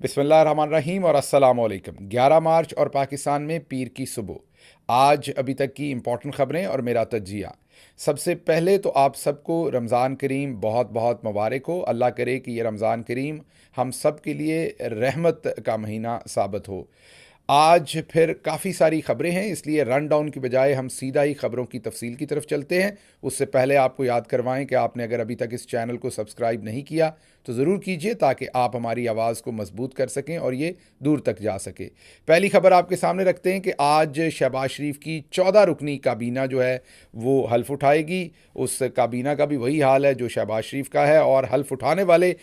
बिस्मिल्लाहिर्रहमानिर्रहीम और अस्सलाम वालेकुम। 11 मार्च और पाकिस्तान में पीर की सुबह। आज अभी तक की इम्पोर्टेंट ख़बरें और मेरा तज्जिया। सबसे पहले तो आप सबको रमज़ान करीम बहुत बहुत मुबारक हो। अल्लाह करे कि ये रमज़ान करीम हम सब के लिए रहमत का महीना साबित हो। आज फिर काफ़ी सारी ख़बरें हैं, इसलिए रन डाउन की बजाय हम सीधा ही ख़बरों की तफसील की तरफ चलते हैं। उससे पहले आपको याद करवाएं कि आपने अगर अभी तक इस चैनल को सब्सक्राइब नहीं किया तो ज़रूर कीजिए, ताकि आप हमारी आवाज़ को मजबूत कर सकें और ये दूर तक जा सके। पहली खबर आपके सामने रखते हैं कि आज शहबाज शरीफ की 14 रुकनी काबीना जो है वो हल्फ उठाएगी। उस काबीना का भी वही हाल है जो शहबाज शरीफ का है, और हल्फ उठाने वाले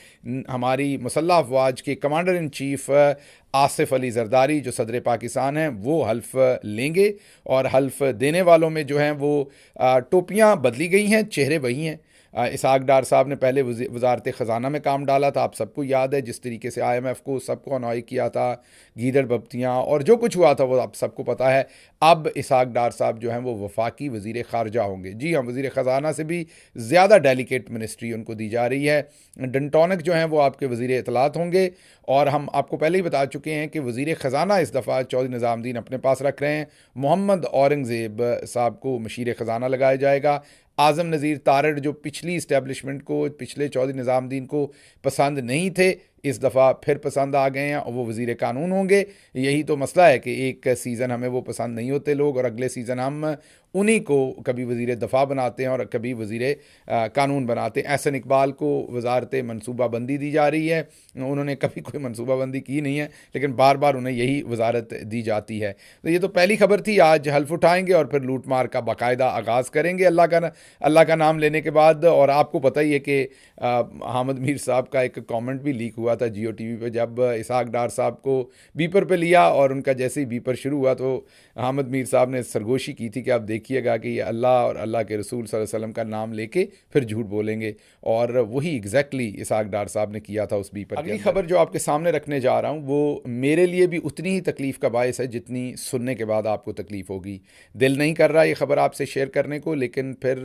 हमारी मुसल्लह अफवाज के commander in chief Asif Ali Zardari जो सदर पाकिस्तान हैं वो हल्फ लेंगे। और हल्फ देने वालों में जो हैं वो टोपियां बदली गई हैं, चेहरे वही हैं। इसहाक डार साहब ने पहले वजारत ख़जाना में काम डाला था, आप सबको याद है जिस तरीके से IMF को सबको अनॉय किया था, गीदड़ बब्तियाँ और जो कुछ हुआ था वो आप सबको पता है। अब इसहाक डार साहब जो हैं वो वफाकी वज़ीर ख़ारजा होंगे। जी हाँ, वज़ीर ख़जाना से भी ज़्यादा डेलिकेट मिनिस्ट्री उनको दी जा रही है। डंटोनक जो हैं वो आपके वज़ीर इत्तलात होंगे। और हम आपको पहले ही बता चुके हैं कि वज़ीर ख़जाना इस दफ़ा चौधरी निज़ामुद्दीन अपने पास रख रहे हैं। मोहम्मद औरंगज़ेब साहब को मशीर ख़जाना लगाया जाएगा। आज़म नज़ीर तारड़ जो पिछली इस्टेब्लिशमेंट को, पिछले चौधरी निज़ामुद्दीन को पसंद नहीं थे, इस दफ़ा फिर पसंद आ गए हैं और वो वज़ीर कानून होंगे। यही तो मसला है कि एक सीज़न हमें वो पसंद नहीं होते लोग, और अगले सीज़न हम उन्हीं को कभी वज़ीर दफ़ा बनाते हैं और कभी वज़ीर कानून बनाते हैं। एहसन इकबाल को वजारत मनसूबाबंदी दी जा रही है। उन्होंने कभी कोई मनसूबाबंदी की नहीं है, लेकिन बार बार उन्हें यही वजारत दी जाती है। तो ये तो पहली खबर थी। आज हल्फ उठाएंगे और फिर लूट मार का बाकायदा आगाज़ करेंगे अल्लाह का नाम लेने के बाद। और आपको पता ही है कि हामिद मीर साहब का एक कमेंट भी लीक हुआ था जियो टीवी पे, जब इसहाक डार साहब को बीपर पे लिया और उनका जैसे ही बीपर शुरू हुआ तो हामिद मीर साहब ने सरगोशी की थी कि आप देखिएगा कि ये अल्लाह और अल्लाह के रसूल सल्लल्लाहु अलैहि वसल्लम का नाम लेके फिर झूठ बोलेंगे। और वही एग्जैक्टली इसहाक डार साहब ने किया था उस बीपर। अगली खबर जो आपके सामने रखने जा रहा हूँ वो मेरे लिए भी उतनी ही तकलीफ़ का बायस है जितनी सुनने के बाद आपको तकलीफ़ होगी। दिल नहीं कर रहा ये खबर आपसे शेयर करने को, लेकिन फिर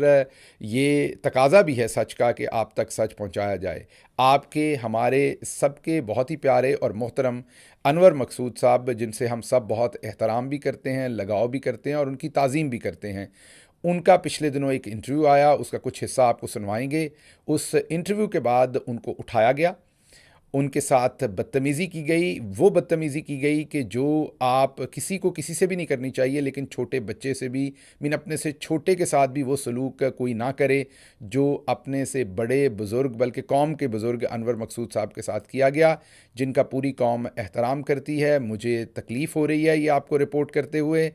ये तकाजा भी है सच का कि आप तक सच पहुंचाया जाए। आपके हमारे सबके बहुत ही प्यारे और मोहतरम अनवर मकसूद साहब, जिनसे हम सब बहुत एहतराम भी करते हैं, लगाव भी करते हैं और उनकी ताज़ीम भी करते हैं, उनका पिछले दिनों एक इंटरव्यू आया, उसका कुछ हिस्सा आपको सुनवाएंगे। उस इंटरव्यू के बाद उनको उठाया गया, उनके साथ बदतमीज़ी की गई। वो बदतमीज़ी की गई कि जो आप किसी को किसी से भी नहीं करनी चाहिए, लेकिन छोटे बच्चे से भी, मीन अपने से छोटे के साथ भी वो सलूक कोई ना करे जो अपने से बड़े बुज़ुर्ग, बल्कि कौम के बुज़ुर्ग अनवर मकसूद साहब के साथ किया गया, जिनका पूरी कौम एहतराम करती है। मुझे तकलीफ़ हो रही है ये आपको रिपोर्ट करते हुए,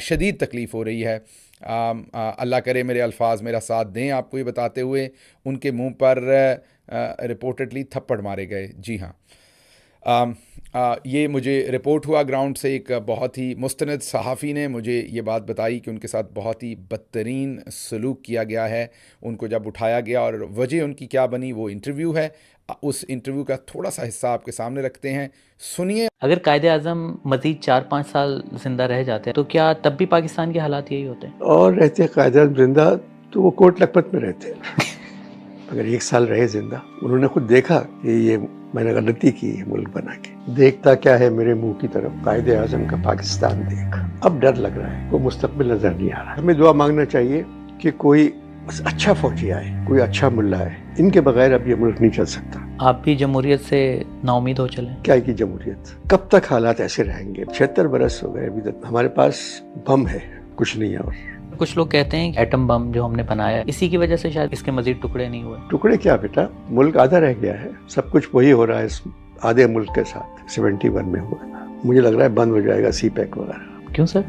शदीद तकलीफ़ हो रही है। अल्लाह करे मेरे अल्फाज मेरा साथ दें आपको ये बताते हुए। उनके मुंह पर रिपोर्टेडली थप्पड़ मारे गए। जी हाँ, ये मुझे रिपोर्ट हुआ ग्राउंड से। एक बहुत ही मुस्तनद सहाफ़ी ने मुझे ये बात बताई कि उनके साथ बहुत ही बदतरीन सलूक किया गया है उनको जब उठाया गया, और वजह उनकी क्या बनी वो इंटरव्यू है। उस इंटरव्यू का थोड़ा सा हिस्सा आपके सामने रखते हैं, सुनिए। अगर कायदे आज़म मज़ीद 4-5 साल जिंदा रह जाते हैं तो क्या तब भी पाकिस्तान के हालात यही होते हैं? और रहते कायदे आज़म जिंदा तो वो कोट लखपत में रहते अगर 1 साल रहे जिंदा, उन्होंने खुद देखा कि ये मैंने गलती की है मुल्क बना के। देखता क्या है मेरे मुंह की तरफ, कायदे आज़म का पाकिस्तान देख। अब डर लग रहा है, कोई मुस्तकबिल नजर नहीं आ रहा। हमें दुआ मांगना चाहिए कि कोई अच्छा फौजी आए, कोई अच्छा मुल्ला आए। इनके बगैर अब ये मुल्क नहीं चल सकता। आप भी जमहूरियत से नाउमीद हो चले? क्या की जमहूरियत? कब तक हालात ऐसे रहेंगे? 76 बरस हो गए, अभी तक हमारे पास बम है, कुछ नहीं है। और कुछ लोग कहते हैं एटम बम जो हमने बनाया इसी की वजह से शायद इसके मजीद टुकड़े नहीं हुए। टुकड़े क्या बेटा, मुल्क आधा रह गया है। सब कुछ वही हो रहा है इस आधे मुल्क के साथ। 71 में हुआ था, मुझे लग रहा है बंद हो जाएगा CPEC वगैरह। क्यों सर?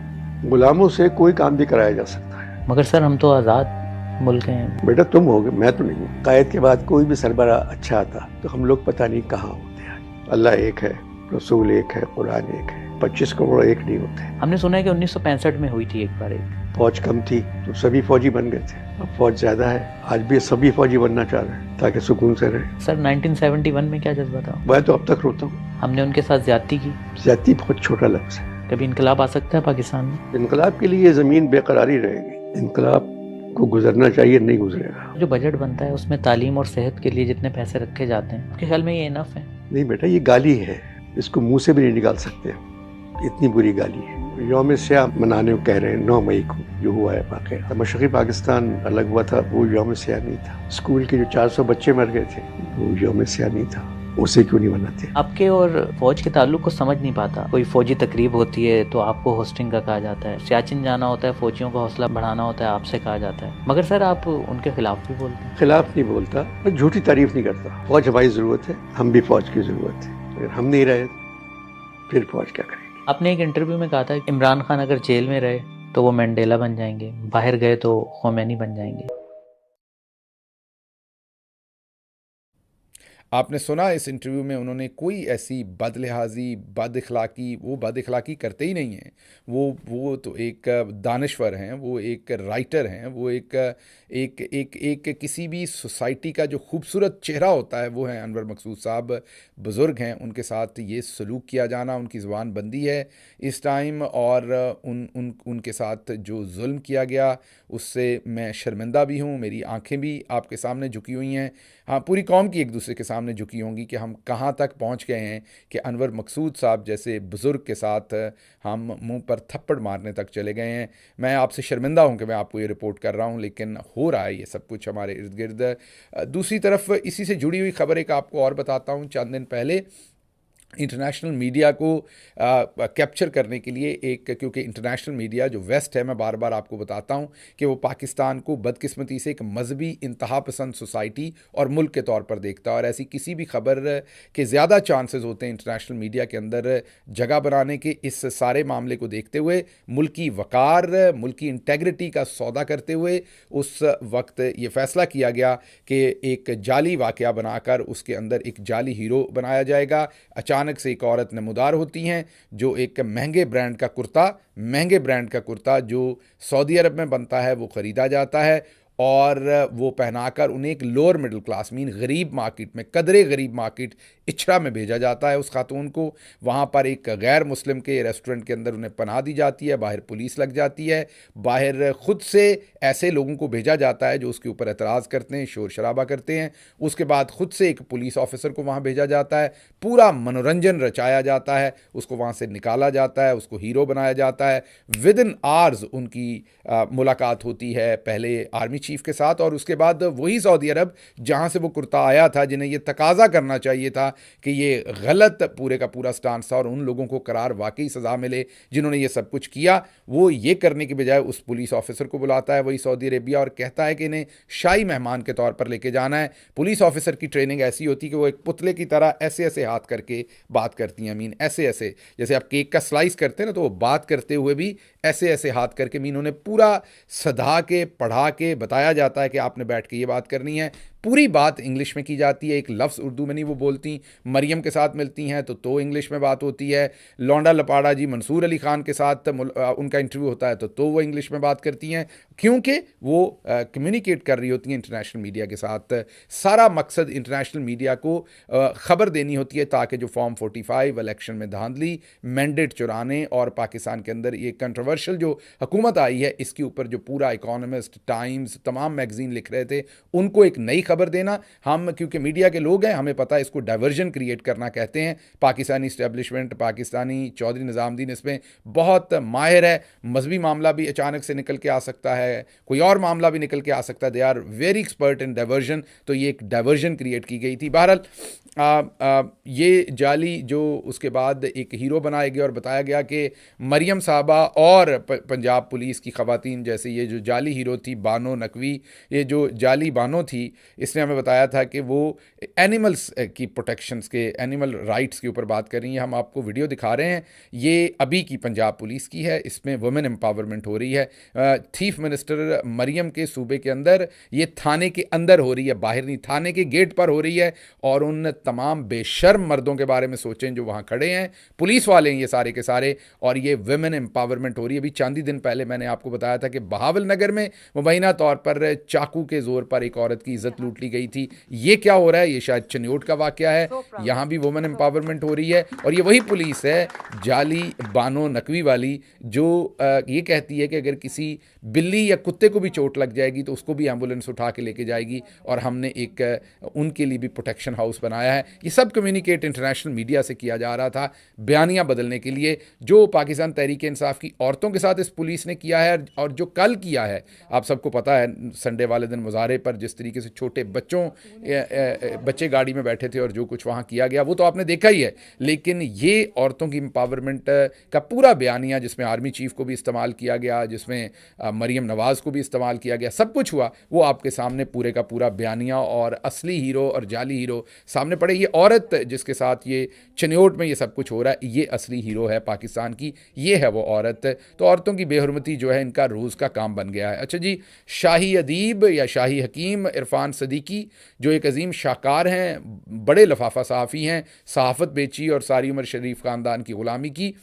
गुलामों से कोई काम भी कराया जा सकता है। मगर सर हम तो आज़ाद मुल्क हैं। बेटा तुम हो, मैं तो नहीं हूँ। कायद के बाद कोई भी सरबरा अच्छा आता तो हम लोग पता नहीं कहाँ होते हैं। अल्लाह एक है, रसूल एक है, कुरान एक है, 25 करोड़ एक नहीं होते। हमने सुना है कि 1965 में हुई थी एक बार। फौज कम थी तो सभी फौजी बन गए थे, अब फौज ज्यादा है, आज भी सभी फौजी बनना चाह रहे हैं ताकि सुकून से रहे। सर 1971 में क्या जज्बा था? मैं तो अब तक रोता हूँ। हमने उनके साथ ज्यादती की। ज्यादती बहुत छोटा लफ्ज है। कभी इनकलाब आ सकता है पाकिस्तान में? इनकलाब के लिए जमीन बेकरारी रहेगी। इनकलाब को गुजरना चाहिए, नहीं गुजरेगा। जो बजट बनता है उसमें तालीम और सेहत के लिए जितने पैसे रखे जाते हैं, आपके ख्याल में ये इनफ है? नहीं बेटा, ये गाली है। इसको मुंह से भी नहीं निकाल सकते, इतनी बुरी गाली है। यौम स्याह मनाने को कह रहे हैं 9 मई को जो हुआ है वाक़या। मशरक़ी पाकिस्तान अलग हुआ था, वो यौम स्याह नहीं था। स्कूल के जो 400 बच्चे मर गए थे वो यौम स्याह नहीं था, उसे क्यों नहीं मनाते? आपके और फौज के ताल्लुक को समझ नहीं पाता। कोई फौजी तकरीब होती है तो आपको होस्टिंग का कहा जाता है, सियाचिन जाना होता है, फौजियों का हौसला बढ़ाना होता है, आपसे कहा जाता है, मगर सर आप उनके खिलाफ भी बोलते हैं। खिलाफ नहीं बोलता, मैं झूठी तारीफ नहीं करता। फौज हमारी ज़रूरत है, हम भी फौज की ज़रूरत है। अगर हम नहीं रहे फिर फौज क्या करेगी? आपने एक इंटरव्यू में कहा था कि इमरान खान अगर जेल में रहे तो वो मैंडेला बन जाएंगे, बाहर गए तो खोमैनी बन जाएंगे। आपने सुना इस इंटरव्यू में उन्होंने कोई ऐसी बदलिहाजी बद इखलाकी, वो बद इखलाकी करते ही नहीं हैं। वो तो एक दानश्वर हैं, वो एक राइटर हैं, वो एक एक एक एक किसी भी सोसाइटी का जो खूबसूरत चेहरा होता है वो है अनवर मकसूद साहब। बुज़ुर्ग हैं, उनके साथ ये सलूक किया जाना, उनकी ज़ुबान बंदी है इस टाइम, और उनके साथ जो जुल्म किया गया उससे मैं शर्मिंदा भी हूँ। मेरी आंखें भी आपके सामने झुकी हुई हैं, हाँ पूरी कौम की एक दूसरे के सामने झुकी होंगी कि हम कहाँ तक पहुँच गए हैं कि अनवर मकसूद साहब जैसे बुज़ुर्ग के साथ हम मुंह पर थप्पड़ मारने तक चले गए हैं। मैं आपसे शर्मिंदा हूँ कि मैं आपको ये रिपोर्ट कर रहा हूँ, लेकिन हो रहा है ये सब कुछ हमारे इर्द गिर्द। दूसरी तरफ इसी से जुड़ी हुई खबर एक आपको और बताता हूँ। चंद दिन पहले इंटरनेशनल मीडिया को कैप्चर करने के लिए एक, क्योंकि इंटरनेशनल मीडिया जो वेस्ट है, मैं बार बार आपको बताता हूँ कि वो पाकिस्तान को बदकिस्मती से एक मजहबी इंतहा पसंद सोसाइटी और मुल्क के तौर पर देखता है, और ऐसी किसी भी खबर के ज़्यादा चांसेस होते हैं इंटरनेशनल मीडिया के अंदर जगह बनाने के। इस सारे मामले को देखते हुए, मुल्क की वक़ार, मुल्क की इंटेग्रिटी का सौदा करते हुए उस वक्त ये फ़ैसला किया गया कि एक जाली वाक़या बनाकर उसके अंदर एक जाली हीरो बनाया जाएगा। अचानक से एक औरत नमूदार होती हैं जो एक महंगे ब्रांड का कुर्ता जो सऊदी अरब में बनता है वो ख़रीदा जाता है, और वो पहनाकर उन्हें एक लोअर मिडिल क्लास मीन गरीब मार्केट में, कदरे गरीब मार्केट इचरा में भेजा जाता है उस खातून को। वहाँ पर एक गैर मुस्लिम के रेस्टोरेंट के अंदर उन्हें पनाह दी जाती है, बाहर पुलिस लग जाती है, बाहर खुद से ऐसे लोगों को भेजा जाता है जो उसके ऊपर एतराज़ करते हैं, शोर शराबा करते हैं। उसके बाद खुद से एक पुलिस ऑफिसर को वहाँ भेजा जाता है, पूरा मनोरंजन रचाया जाता है, उसको वहाँ से निकाला जाता है, उसको हीरो बनाया जाता है। विद इन आवर्स उनकी मुलाकात होती है पहले आर्मी चीफ के साथ, और उसके बाद वही सऊदी अरब जहाँ से वो कुर्ता आया था, जिन्हें ये तकाजा करना चाहिए था कि ये गलत पूरे का पूरा स्टांस था और उन लोगों को करार वाकई सज़ा मिले जिन्होंने ये सब कुछ किया, वो ये करने की बजाय उस पुलिस ऑफिसर को बुलाता है वही सऊदी अरेबिया, और कहता है कि इन्हें शाही मेहमान के तौर पर लेके जाना है। पुलिस ऑफिसर की ट्रेनिंग ऐसी होती है कि वो एक पुतले की तरह ऐसे ऐसे हाथ करके बात करती हैं, मीन ऐसे ऐसे, जैसे आप केक का स्लाइस करते हैं ना, तो वो बात करते हुए भी ऐसे ऐसे हाथ करके, मीन उन्हें पूरा सधा के पढ़ा के बताया जाता है कि आपने बैठ के ये बात करनी है। पूरी बात इंग्लिश में की जाती है, एक लफ्ज़ उर्दू में नहीं वो बोलती। मरियम के साथ मिलती हैं तो इंग्लिश में बात होती है। लौंडा लपाड़ा जी मंसूर अली ख़ान के साथ उनका इंटरव्यू होता है तो वो इंग्लिश में बात करती हैं, क्योंकि वो कम्युनिकेट कर रही होती हैं इंटरनेशनल मीडिया के साथ। सारा मकसद इंटरनेशनल मीडिया को ख़बर देनी होती है ताकि जो फॉर्म 45 इलेक्शन में धांधली, मैंडेट चुराने और पाकिस्तान के अंदर ये कंट्रोवर्शियल जो हुकूमत आई है इसके ऊपर जो पूरा इकोनॉमिस्ट, टाइम्स, तमाम मैगज़ीन लिख रहे थे, उनको एक नई खबर देना। हम क्योंकि मीडिया के लोग हैं, हमें पता है इसको डाइवर्जन क्रिएट करना कहते हैं। पाकिस्तानी इस्टेब्लिशमेंट, पाकिस्तानी चौधरी निज़ामुद्दीन इसमें बहुत माहिर है। मजहबी मामला भी अचानक से निकल के आ सकता है, कोई और मामला भी निकल के आ सकता है। They are very expert in diversion, तो ये एक डाइवर्जन क्रिएट की गई थी। बहरहाल ये जाली जो उसके बाद एक हीरो बनाया गया और बताया गया कि मरियम साहबा और पंजाब पुलिस की ख़वातीन, जैसे ये जो जाली हीरो थी बानो नकवी, ये जो जाली बानो थी, इसने हमें बताया था कि वो एनिमल्स की प्रोटेक्शंस के, एनिमल राइट्स के ऊपर बात कर रही हैं। हम आपको वीडियो दिखा रहे हैं, ये अभी की पंजाब पुलिस की है, इसमें वुमेन एम्पावरमेंट हो रही है। चीफ मिनिस्टर मरियम के सूबे के अंदर, ये थाने के अंदर हो रही है, बाहर नहीं, थाने के गेट पर हो रही है। और उन तमाम बेशर्म मर्दों के बारे में सोचें जो वहाँ खड़े हैं, पुलिस वाले हैं ये सारे के सारे, और ये वुमेन एम्पावरमेंट हो रही है। अभी चंद ही दिन पहले मैंने आपको बताया था कि बहावल नगर में मुबैना तौर पर चाकू के जोर पर एक औरत की इज्जत लूट ली गई थी। ये क्या हो रहा है? ये शायद चनियोट का वाकया है, यहाँ भी वुमेन एम्पावरमेंट हो रही है। और ये वही पुलिस है जाली बानो नकवी वाली जो ये कहती है कि अगर किसी बिल्ली या कुत्ते को भी चोट लग जाएगी तो उसको भी एम्बुलेंस उठा के लेके जाएगी। और हमने एक उनके लिए भी प्रोटेक्शन हाउस बनाया है। है, ये सब कम्युनिकेट इंटरनेशनल मीडिया से किया जा रहा था बयानियाँ बदलने के लिए। जो पाकिस्तान तहरीक इंसाफ की औरतों के साथ इस पुलिस ने किया है और जो कल किया है, आप सबको पता है संडे वाले दिन मुजाहरे पर जिस तरीके से छोटे बच्चे गाड़ी में बैठे थे और जो कुछ वहाँ किया गया वो तो आपने देखा ही है। लेकिन ये औरतों की एम्पावरमेंट का पूरा बयानिया, जिसमें आर्मी चीफ को भी इस्तेमाल किया गया, जिसमें मरीम नवाज़ को भी इस्तेमाल किया गया, सब कुछ हुआ, वो आपके सामने पूरे का पूरा बयानिया और असली हीरो और जाली हीरो सामने पड़े। ये औरत जिसके साथ ये चनियोट में ये सब कुछ हो रहा है, ये असली हीरो है पाकिस्तान की, ये है वो औरत। तो औरतों की बेहुरमती जो है इनका रोज़ का काम बन गया है। अच्छा जी, शाही अदीब या शाही हकीम इरफान सदीकी जो एक अजीम शाहकार हैं, बड़े लफाफा सहाफ़ी हैं, सहाफ़त बेची और सारी उम्र शरीफ ख़ानदान की ग़ुलामी की,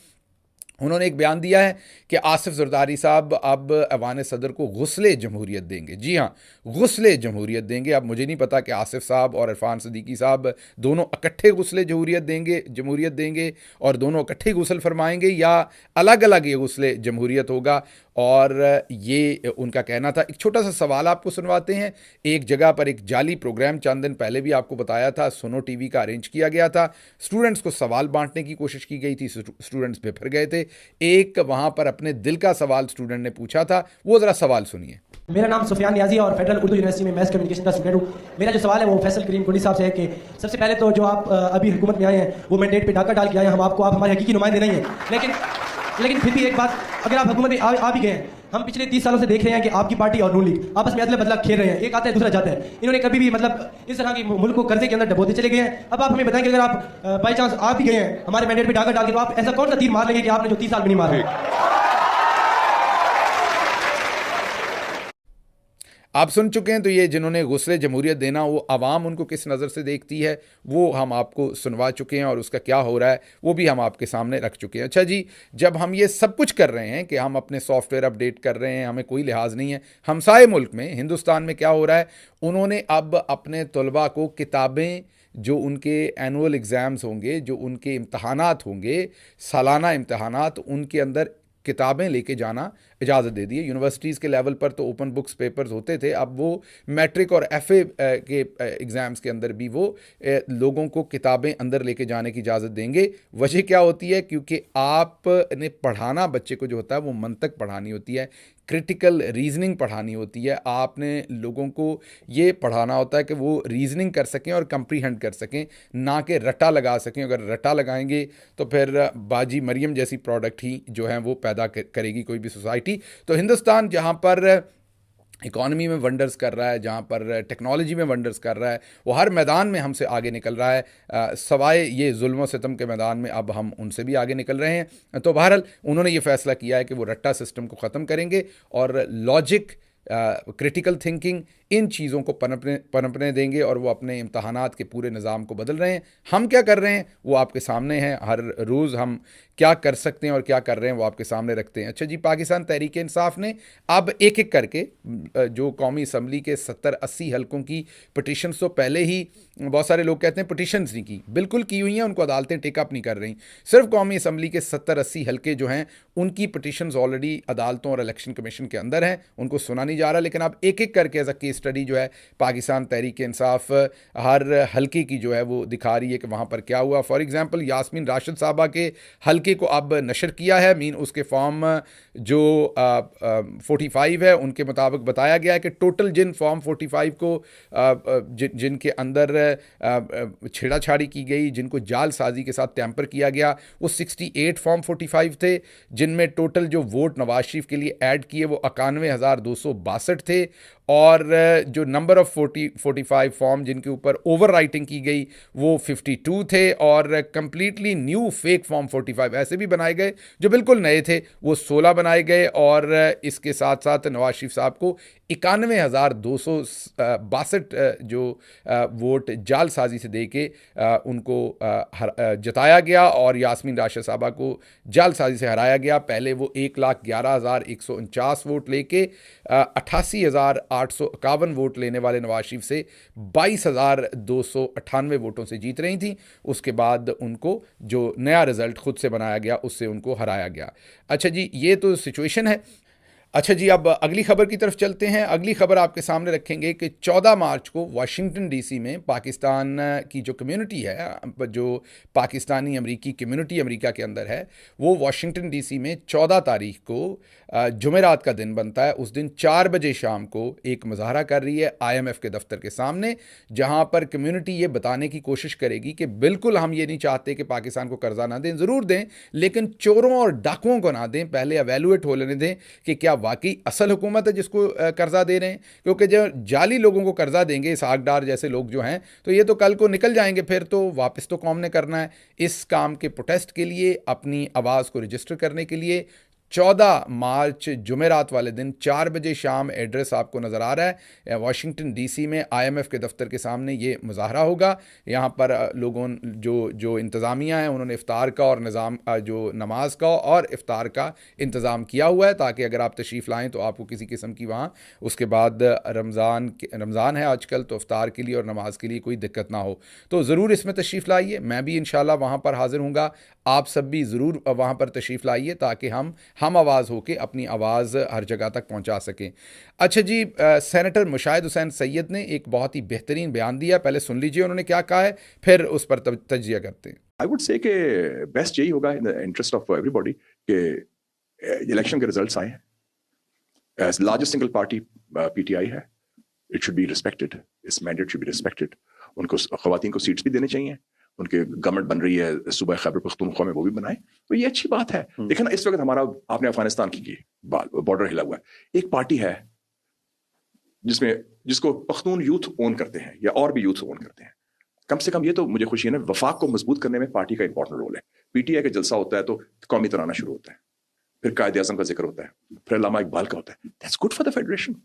उन्होंने एक बयान दिया है कि आसिफ जरदारी साहब अब ऐवान सदर को गुस्ले जमहूरियत देंगे। जी हाँ, गुस्ले जमहूरियत देंगे। अब मुझे नहीं पता कि आसिफ साहब और इरफान सदीकी साहब दोनों इकट्ठे गुस्ले जमहूरियत देंगे और दोनों इकट्ठे गुस्ल फरमाएंगे या अलग अलग ये गुस्ले जमहूरियत होगा। और ये उनका कहना था। एक छोटा सा सवाल आपको सुनवाते हैं। एक जगह पर एक जाली प्रोग्राम चंद दिन पहले भी आपको बताया था, सुनो टीवी का अरेंज किया गया था, स्टूडेंट्स को सवाल बांटने की कोशिश की गई थी, स्टूडेंट्स बिफर गए थे। एक वहाँ पर अपने दिल का सवाल स्टूडेंट ने पूछा था, वो ज़रा सवाल सुनिए। मेरा नाम सुफियान नियाजी है और फेडरल उर्दू यूनिवर्सिटी में मैथ कम्युनिकेशन का स्टूडेंट हूँ। मेरा जो सवाल है वो फैसल करीम कुंडी साहब से है कि सबसे पहले तो जो आप अभी हुकूमत में आए हैं वो मैंडेट पे डाका डाल के आए हैं, आप हमारे हकीकी नुमाइंदे नहीं हैं। लेकिन फिर भी एक बात, अगर आप हुकूमत में आ भी गए हैं, हम पिछले 30 सालों से देख रहे हैं कि आपकी पार्टी और नून लीग आपस में अदला बदला खेल रहे हैं, एक आता है दूसरा जाता है। इन्होंने कभी भी इस तरह की मुल्क को कर्जे के अंदर डबोते चले गए हैं। अब आप हमें बताएं कि अगर आप बाई चांस आ भी गए हैं हमारे मैंडेट पे डाका डाल के, तो आप ऐसा कौन सा तीर मार लेंगे कि आपने जो 30 साल में नहीं मारा। आप सुन चुके हैं। तो ये जिन्होंने गुस्ले जमहूरियत देना, वो आवाम उनको किस नज़र से देखती है वो हम आपको सुनवा चुके हैं और उसका क्या हो रहा है वो भी हम आपके सामने रख चुके हैं। अच्छा जी, जब हम ये सब कुछ कर रहे हैं कि हम अपने सॉफ्टवेयर अपडेट कर रहे हैं, हमें कोई लिहाज नहीं है, हमसाए मुल्क में हिंदुस्तान में क्या हो रहा है, उन्होंने अब अपने तलबा को किताबें, जो उनके एनुअल एग्ज़ाम्स होंगे, जो उनके इम्तहानात होंगे, सालाना इम्तहानात, उनके अंदर किताबें लेके जाना इजाज़त दे दी है। यूनिवर्सिटीज़ के लेवल पर तो ओपन बुक्स पेपर्स होते थे, अब वो मैट्रिक और एफए के एग्ज़ाम्स के अंदर भी वो लोगों को किताबें अंदर लेके जाने की इजाज़त देंगे। वजह क्या होती है? क्योंकि आपने पढ़ाना बच्चे को जो होता है वो मंतक पढ़ानी होती है, क्रिटिकल रीजनिंग पढ़ानी होती है। आपने लोगों को ये पढ़ाना होता है कि वो रीजनिंग कर सकें और कंप्रीहेंड कर सकें, ना कि रटा लगा सकें। अगर रटा लगाएंगे तो फिर बाजी मरियम जैसी प्रोडक्ट ही जो है वो पैदा करेगी कोई भी सोसाइटी। तो हिंदुस्तान जहाँ पर इकॉनमी में वंडर्स कर रहा है, जहाँ पर टेक्नोलॉजी में वंडर्स कर रहा है, वो हर मैदान में हमसे आगे निकल रहा है, सवाए ये जुल्म सितम के मैदान में अब हम उनसे भी आगे निकल रहे हैं। तो बहरहाल उन्होंने ये फ़ैसला किया है कि वो रट्टा सिस्टम को ख़त्म करेंगे और लॉजिक, क्रिटिकल थिंकिंग, इन चीज़ों को पनपने देंगे और वो अपने इम्तहानात के पूरे निज़ाम को बदल रहे हैं। हम क्या कर रहे हैं वो आपके सामने है। हर रोज़ हम क्या कर सकते हैं और क्या कर रहे हैं वो आपके सामने रखते हैं। अच्छा जी, पाकिस्तान तहरीक इंसाफ ने अब एक एक करके जो कौमी असम्बली के 70-80 हलकों की पटिशन्स, तो पहले ही बहुत सारे लोग कहते हैं पटिशन्स नहीं की, बिल्कुल की हुई हैं, उनको अदालतें टेकअप नहीं कर रही। सिर्फ कौमी असम्बली के 70-80 हलके जो हैं उनकी पटिशन्स ऑलरेडी अदालतों और इलेक्शन कमीशन के अंदर हैं, उनको सुना नहीं जा रहा। लेकिन अब एक एक करके एज अ केस स्टडी जो है पाकिस्तान तहरीक इंसाफ हर हलके की जो है वो दिखा रही है कि वहाँ पर क्या हुआ। फॉर एग्जांपल यास्मीन राशिद साहबा के हलके को अब नशर किया है, उसके फॉर्म जो 45 है उनके मुताबिक बताया गया है कि टोटल जिन फॉर्म 45 को जिनके अंदर छेड़ाछाड़ी की गई, जिनको जाल साजी के साथ टैंपर किया गया, वो 68 फॉर्म 45 थे, जिनमें टोटल जो वोट नवाज शरीफ के लिए ऐड किए वो 91,262 थे। और जो नंबर ऑफ़ 45 फॉर्म जिनके ऊपर ओवर राइटिंग की गई वो 52 थे। और कंप्लीटली न्यू फेक फॉर्म 45 ऐसे भी बनाए गए जो बिल्कुल नए थे, वो 16 बनाए गए। और इसके साथ साथ नवाज शरीफ साहब को 91,262 जो वोट जालसाजी से दे के उनको जताया गया और यास्मीन राशिद साहबा को जालसाजी से हराया गया। पहले वो 1,11,149 वोट लेके 88,851 वोट लेने वाले नवाज शरीफ से 22,298 वोटों से जीत रही थी। उसके बाद उनको जो नया रिज़ल्ट खुद से बनाया गया उससे उनको हराया गया। अच्छा जी, ये तो सिचुएशन है। अच्छा जी, अब अगली खबर की तरफ चलते हैं। अगली खबर आपके सामने रखेंगे कि 14 मार्च को वाशिंगटन डीसी में पाकिस्तान की जो कम्युनिटी है, जो पाकिस्तानी अमरीकी कम्युनिटी अमेरिका के अंदर है, वो वाशिंगटन डीसी में 14 तारीख को जुमेरात का दिन बनता है। उस दिन 4 बजे शाम को एक मुजाहरा कर रही है IMF के दफ्तर के सामने, जहां पर कम्युनिटी ये बताने की कोशिश करेगी कि बिल्कुल हम ये नहीं चाहते कि पाकिस्तान को कर्जा ना दें, ज़रूर दें, लेकिन चोरों और डाकुओं को ना दें, पहले एवेलुएट हो लेने दें कि क्या वाकई असल हुकूमत है जिसको कर्जा दे रहे हैं। क्योंकि जो जाली लोगों को कर्जा देंगे, इसहाक डार जैसे लोग जो हैं, तो ये तो कल को निकल जाएंगे, फिर तो वापस तो कौम ने करना है। इस काम के प्रोटेस्ट के लिए, अपनी आवाज़ को रजिस्टर करने के लिए 14 मार्च जुमेरात वाले दिन 4 बजे शाम, एड्रेस आपको नज़र आ रहा है वाशिंगटन डीसी में IMF के दफ्तर के सामने ये मुजाहरा होगा। यहाँ पर लोगों जो इंतज़ामिया है उन्होंने इफ्तार का और निज़ाम जो नमाज का और इफ्तार का इंतज़ाम किया हुआ है, ताकि अगर आप तशरीफ़ लाएँ तो आपको किसी किस्म की वहाँ, उसके बाद रमज़ान है आजकल, तो इफ्तार के लिए और नमाज के लिए कोई दिक्कत ना हो, तो ज़रूर इसमें तशरीफ़ लाइए। मैं भी इंशाल्लाह वहाँ पर हाज़िर हूँगा, आप सब भी ज़रूर वहाँ पर तशरीफ़ लाइए ताकि हम आवाज़ होके अपनी आवाज़ हर जगह तक पहुँचा सकें। अच्छा जी, सेनेटर मुशाहिद हुसैन सैयद ने एक बहुत ही बेहतरीन बयान दिया, पहले सुन लीजिए उन्होंने क्या कहा है, फिर उस पर तज्जिया करते हैं। आई वुड से कि बेस्ट यही होगा in the interest of everybody कि इलेक्शन के रिजल्ट्स आए हैं। As largest single party PTI है, इट शुड बी रिस्पेक्टेड, इस मैंडेट शुड बी रिस्पेक्टेड। उनको ख़वातीन को सीट्स भी देने चाहिए, उनके गवर्नमेंट बन रही है सूबा खैबर पख्तूनख्वा में, वो भी बनाए, तो ये अच्छी बात है। देखिए ना, इस वक्त हमारा, आपने अफगानिस्तान की बॉर्डर हिला हुआ है, एक पार्टी है जिसको पख्तून यूथ ओन करते हैं या और भी यूथ ओन करते हैं। कम से कम ये तो मुझे खुशी है ना, वफाक को मजबूत करने में पार्टी का इंपॉर्टेंट रोल है। PTI का जलसा होता है तो कौमी तराना शुरू होता है, फिर कायदे आज़म का जिक्र होता है, फिर अल्लामा इकबाल का होता है। That's good for the federation.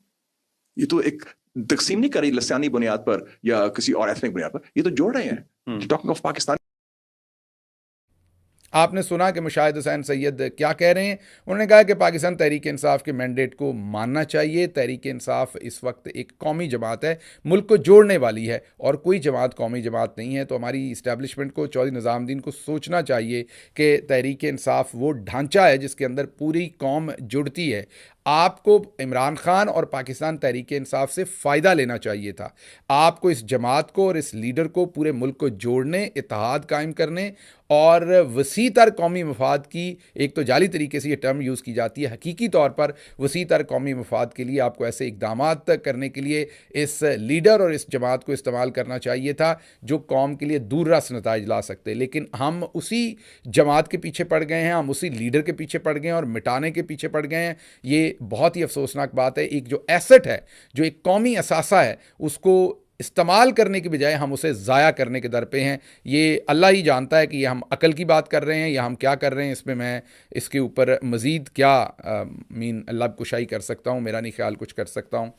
ये तो एक तकसीम नहीं कर रही लसानी बुनियाद पर या किसी और एथनिक बुनियाद पर, ये तो जोड़ रहे हैं। टॉकिंग ऑफ पाकिस्तान, आपने सुना कि मुशाहिद हुसैन सैयद क्या कह रहे हैं। उन्होंने कहा कि पाकिस्तान तहरीक इंसाफ के मैंडेट को मानना चाहिए। तहरीक इंसाफ इस वक्त एक कौमी जमात है, मुल्क को जोड़ने वाली है, और कोई जमात कौमी जमात नहीं है। तो हमारी इस्टेब्लिशमेंट को, चौधरी निज़ामुद्दीन को सोचना चाहिए कि तहरीक इंसाफ वो ढांचा है जिसके अंदर पूरी कौम जुड़ती है। आपको इमरान खान और पाकिस्तान तहरीक इंसाफ से फ़ायदा लेना चाहिए था। आपको इस जमात को और इस लीडर को पूरे मुल्क को जोड़ने, इत्तेहाद कायम करने और वसी तर कौमी मफाद की, एक तो जाली तरीके से ये टर्म यूज़ की जाती है, हकीकी तौर पर वसी तर कौमी मफाद के लिए आपको ऐसे इकदामात करने के लिए इस लीडर और इस जमात को इस्तेमाल करना चाहिए था जो कौम के लिए दूर रस नताइज ला सकते। लेकिन हम उसी जमात के पीछे पड़ गए हैं, हम उसी लीडर के पीछे पड़ गए हैं और मिटाने के पीछे पड़ गए हैं। ये बहुत ही अफसोसनाक बात है। एक जो एसेट है, जो एक कौमी असासा है, उसको इस्तेमाल करने की बजाय हम उसे ज़ाया करने के दर पे हैं। ये अल्लाह ही जानता है कि ये हम अकल की बात कर रहे हैं या हम क्या कर रहे हैं। इसमें मैं इसके ऊपर मज़ीद क्या लब कुशाई कर सकता हूँ, मेरा नहीं ख्याल कुछ कर सकता हूँ।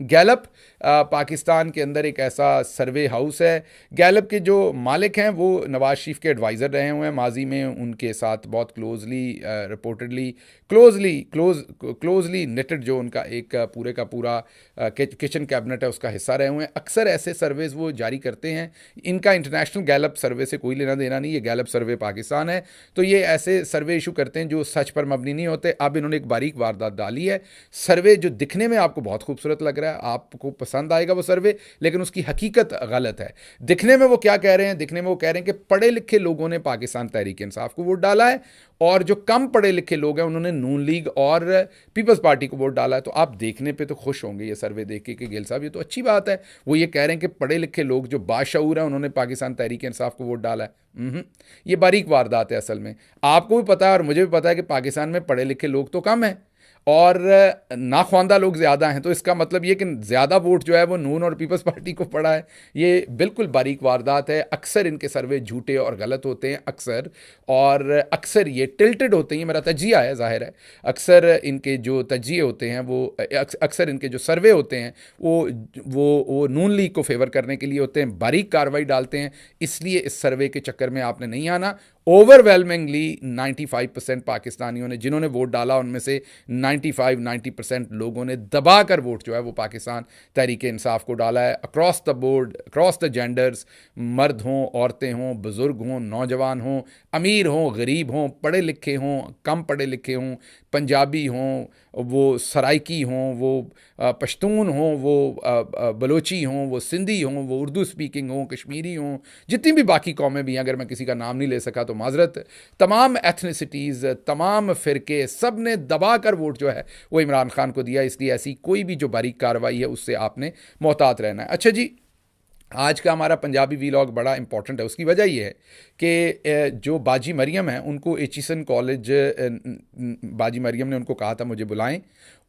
गैलप पाकिस्तान के अंदर एक ऐसा सर्वे हाउस है। गैलप के जो मालिक हैं वो नवाज शरीफ के एडवाइज़र रहे हुए हैं माजी में, उनके साथ बहुत क्लोजली रिपोर्टेडली क्लोजली निटेड जो उनका एक पूरे का पूरा किचन कैबिनेट है उसका हिस्सा रहे हुए हैं। अक्सर ऐसे सर्वेज वो जारी करते हैं। इनका इंटरनेशनल गैलप सर्वे से कोई लेना देना नहीं, ये गैलप सर्वे पाकिस्तान है। तो ये ऐसे सर्वे इशू करते हैं जो सच पर मबनी नहीं होते। अब इन्होंने एक बारीक वारदात डाली है। सर्वे जो दिखने में आपको बहुत खूबसूरत लग रहा है, आपको पसंद आएगा वो सर्वे, लेकिन उसकी हकीकत गलत है। दिखने में वो क्या कह रहे हैं, दिखने में वो कह रहे हैं कि पढ़े लिखे लोगों ने पाकिस्तान तहरीक इंसाफ को वोट डाला है और जो कम पढ़े लिखे लोग हैं उन्होंने नून लीग और पीपल्स पार्टी को वोट डाला है। तो आप देखने पे तो खुश होंगे ये सर्वे देख के कि गिल साहब ये तो अच्छी बात है। वो ये कह रहे हैं कि पढ़े लिखे लोग जो बाशऊर हैं उन्होंने पाकिस्तान तहरीक इंसाफ को वोट डाला है। ये बारीक वारदात है असल में। आपको भी पता है और मुझे भी पता है कि पाकिस्तान में पढ़े लिखे लोग तो कम हैं और नाख्वानदा लोग ज़्यादा हैं। तो इसका मतलब ये कि ज़्यादा वोट जो है वो नून और पीपल्स पार्टी को पड़ा है। ये बिल्कुल बारीक वारदात है। अक्सर इनके सर्वे झूठे और गलत होते हैं अक्सर, और अक्सर ये टिल्टेड होते हैं। मेरा तजिया है, जाहिर है अक्सर इनके जो तजिए होते हैं वो अक्सर इनके जो सर्वे होते हैं वो नून लीग को फेवर करने के लिए होते हैं, बारीक कार्रवाई डालते हैं। इसलिए इस सर्वे के चक्कर में आपने नहीं आना। ओवरवेलमिंगली 95% पाकिस्तानियों ने, जिन्होंने वोट डाला उनमें से 90% लोगों ने दबाकर वोट जो है वो पाकिस्तान तहरीक इंसाफ को डाला है। Across the board, across the genders, मर्द हों, औरतें हों, बुज़ुर्ग हों, नौजवान हों, अमीर हों, गरीब हों, पढ़े लिखे हों, कम पढ़े लिखे हों, पंजाबी हों, वो सराइकी हों, वो पश्तून हों, वो बलोची हों, वो सिंधी हों, वो उर्दू स्पीकिंग हों, कश्मीरी हों, जितनी भी बाकी कौमें भी हैं, अगर मैं किसी का नाम नहीं ले सका तो माजरत। तमाम एथनिसिटीज़, तमाम फ़िरके, सब ने दबा कर वोट जो है वो इमरान खान को दिया। इसलिए ऐसी कोई भी जो बारीक कार्रवाई है उससे आपने मोहतात रहना है। अच्छा जी, आज का हमारा पंजाबी वीलॉग बड़ा इंपॉर्टेंट है। उसकी वजह यह है कि जो बाजी मरियम है उनको एचिसन कॉलेज, बाजी मरियम ने उनको कहा था मुझे बुलाएं,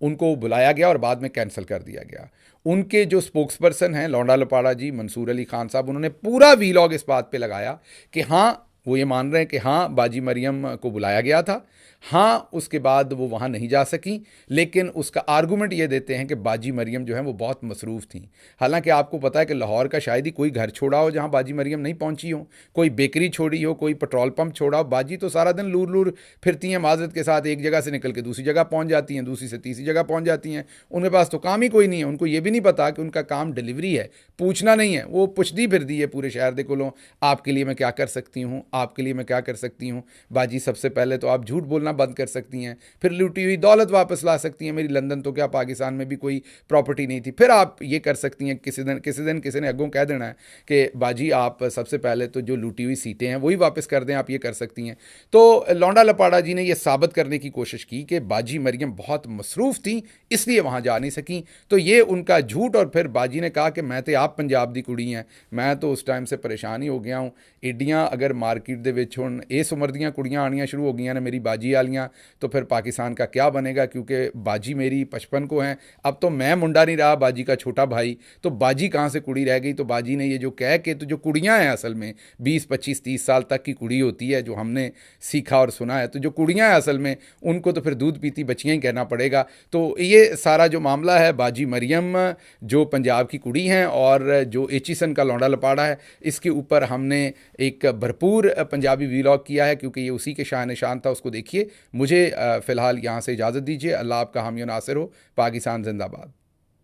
उनको बुलाया गया और बाद में कैंसिल कर दिया गया। उनके जो स्पोक्स पर्सन हैं लौंडा लपाड़ा जी, मंसूर अली खान साहब, उन्होंने पूरा वीलॉग इस बात पे लगाया कि हाँ, वो ये मान रहे हैं कि हाँ बाजी मरियम को बुलाया गया था, हाँ उसके बाद वो वहाँ नहीं जा सकी, लेकिन उसका आर्गूमेंट ये देते हैं कि बाजी मरियम जो है वो बहुत मसरूफ़ थी। हालांकि आपको पता है कि लाहौर का शायद ही कोई घर छोड़ा हो जहाँ बाजी मरियम नहीं पहुँची हो, कोई बेकरी छोड़ी हो, कोई पेट्रोल पंप छोड़ा हो। बाजी तो सारा दिन लूर लूर फिरती हैं माजरत के साथ, एक जगह से निकल के दूसरी जगह पहुँच जाती हैं, दूसरी से तीसरी जगह पहुँच जाती हैं। उनके पास तो काम ही कोई नहीं है। उनको ये भी नहीं पता कि उनका काम डिलीवरी है, पूछना नहीं है। वो पुछदी फिरदी है पूरे शहर दे कोलों, आपके लिए मैं क्या कर सकती हूँ, आपके लिए मैं क्या कर सकती हूँ। बाजी सबसे पहले तो आप झूठ बोलना बंद कर सकती हैं, फिर लूटी हुई दौलत वापस ला सकती हैं। मेरी लंदन तो क्या पाकिस्तान में भी कोई प्रॉपर्टी नहीं थी। फिर आप ये कर सकती हैं, किसी दिन किसी ने अगों कह देना है कि बाजी आप सबसे पहले तो जो लूटी हुई सीटें हैं वही वापस कर दें, आप ये कर सकती हैं। तो लौंडा लपाड़ा जी ने यह साबित करने की कोशिश की कि बाजी मरियम बहुत मसरूफ़ थी इसलिए वहाँ जा नहीं सकी। तो ये उनका झूठ। और फिर बाजी ने कहा कि मैं तो आप पंजाब दी कुड़ी हैं, मैं तो उस टाइम से परेशान ही हो गया हूँ। एडियाँ अगर मार्केट दे विच हुण इस उम्र दियां कुड़ियाँ आनियां शुरू हो गई ने मेरी बाजी वालियाँ, तो फिर पाकिस्तान का क्या बनेगा। क्योंकि बाजी मेरी 55 को हैं, अब तो मैं मुंडा नहीं रहा, बाजी का छोटा भाई, तो बाजी कहाँ से कुड़ी रह गई। तो बाजी ने ये जो कह के, तो जो कुड़ियाँ हैं असल में 20, 25, 30 साल तक की कुड़ी होती है, जो हमने सीखा और सुना है, तो जो कुड़ियाँ हैं असल में उनको तो फिर दूध पीती बच्चियाँ ही कहना पड़ेगा। तो ये सारा जो मामला है, बाजी मरियम जो पंजाब की कुड़ी हैं और जो एचिसन का लौंडा लपाड़ा है, इसके ऊपर हमने एक भरपूर पंजाबी वीलॉग किया है, क्योंकि ये उसी के शान निशान था। उसको देखिए। मुझे फ़िलहाल यहाँ से इजाज़त दीजिए। अल्लाह आपका हामी और नासिर हो। पाकिस्तान जिंदाबाद।